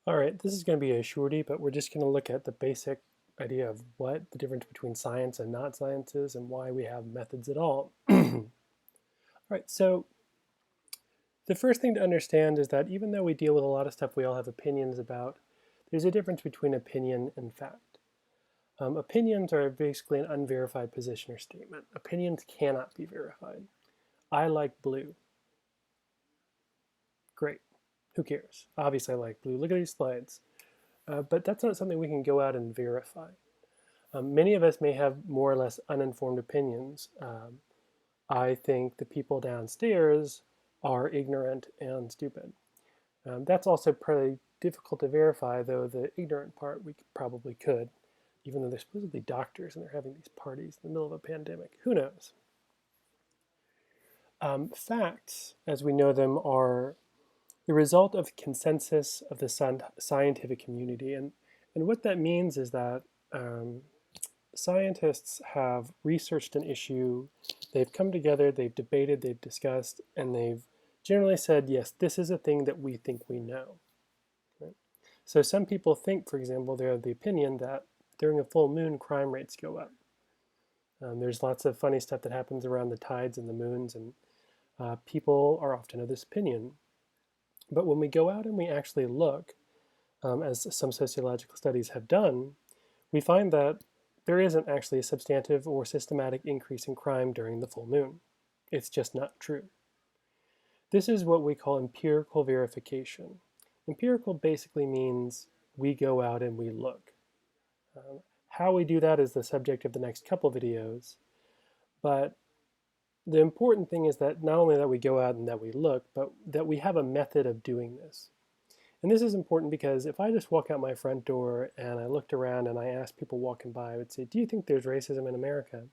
All right, this is going to be a shorty, but we're just going to look at the basic idea of what the difference between science and not science is and why we have methods at all. All right, so the first thing to understand is that even though we deal with a lot of stuff we all have opinions about, there's a difference between opinion and fact. Opinions are basically an unverified position or statement. Opinions cannot be verified. I like blue. Great. Who cares? Obviously I like blue. Look at these slides. But that's not something we can go out and verify. Many of us may have more or less uninformed opinions. I think the people downstairs are ignorant and stupid. That's also pretty difficult to verify, though the ignorant part we probably could, even though they're supposedly doctors and they're having these parties in the middle of a pandemic. Who knows? Facts, as we know them, are the result of consensus of the scientific community. And what that means is that scientists have researched an issue, they've come together, they've debated, they've discussed, and they've generally said, yes, this is a thing that we think we know. Right? So some people think, for example, they're of the opinion that during a full moon, crime rates go up. There's lots of funny stuff that happens around the tides and the moons, and people are often of this opinion. But when we go out and we actually look, as some sociological studies have done, we find that there isn't actually a substantive or systematic increase in crime during the full moon. It's just not true. This is what we call empirical verification. Empirical basically means we go out and we look. How we do that is the subject of the next couple videos, but the important thing is that not only that we go out and that we look, but that we have a method of doing this. And this is important because if I just walk out my front door and I looked around and I asked people walking by, I would say, do you think there's racism in America?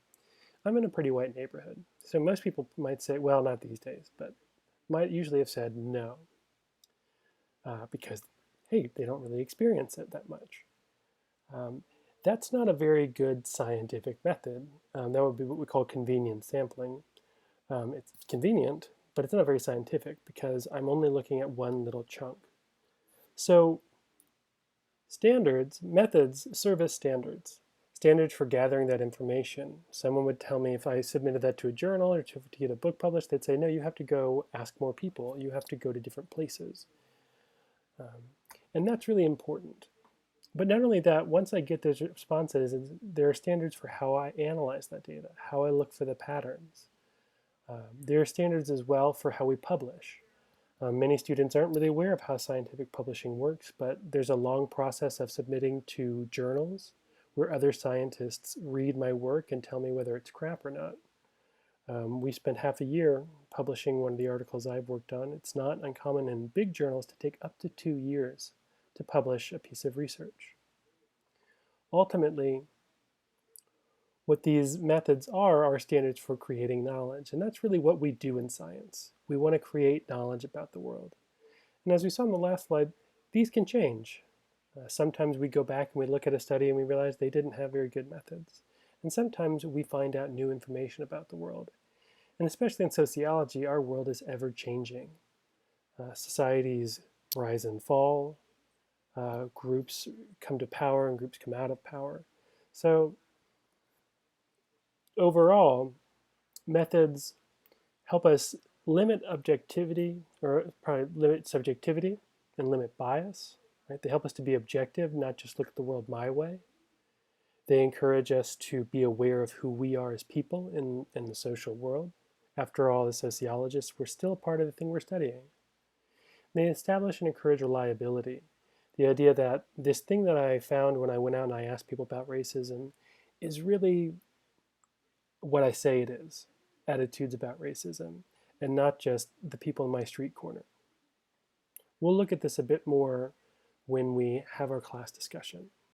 I'm in a pretty white neighborhood. So most people might say, well, not these days, but might usually have said no. Because, hey, they don't really experience it that much. That's not a very good scientific method. That would be what we call convenience sampling. It's convenient, but it's not very scientific because I'm only looking at one little chunk. So standards, methods serve as standards. Standards for gathering that information. Someone would tell me if I submitted that to a journal or to get a book published, they'd say, no, you have to go ask more people. You have to go to different places. And that's really important. But not only that, once I get those responses, there are standards for how I analyze that data, how I look for the patterns. There are standards as well for how we publish. Many students aren't really aware of how scientific publishing works, but there's a long process of submitting to journals where other scientists read my work and tell me whether it's crap or not. We spent half a year publishing one of the articles I've worked on. It's not uncommon in big journals to take up to 2 years to publish a piece of research. Ultimately, what these methods are standards for creating knowledge, and that's really what we do in science. We want to create knowledge about the world. And as we saw in the last slide, these can change. Sometimes we go back and we look at a study and we realize they didn't have very good methods. And sometimes we find out new information about the world. And especially in sociology, our world is ever changing. Societies rise and fall. Groups come to power and groups come out of power. So overall, methods help us limit objectivity, or probably limit subjectivity and limit bias. Right? They help us to be objective, not just look at the world my way. They encourage us to be aware of who we are as people in the social world. After all, as sociologists, we're still a part of the thing we're studying. They establish and encourage reliability. The idea that this thing that I found when I went out and I asked people about racism is really what I say it is, attitudes about racism, and not just the people in my street corner. We'll look at this a bit more when we have our class discussion.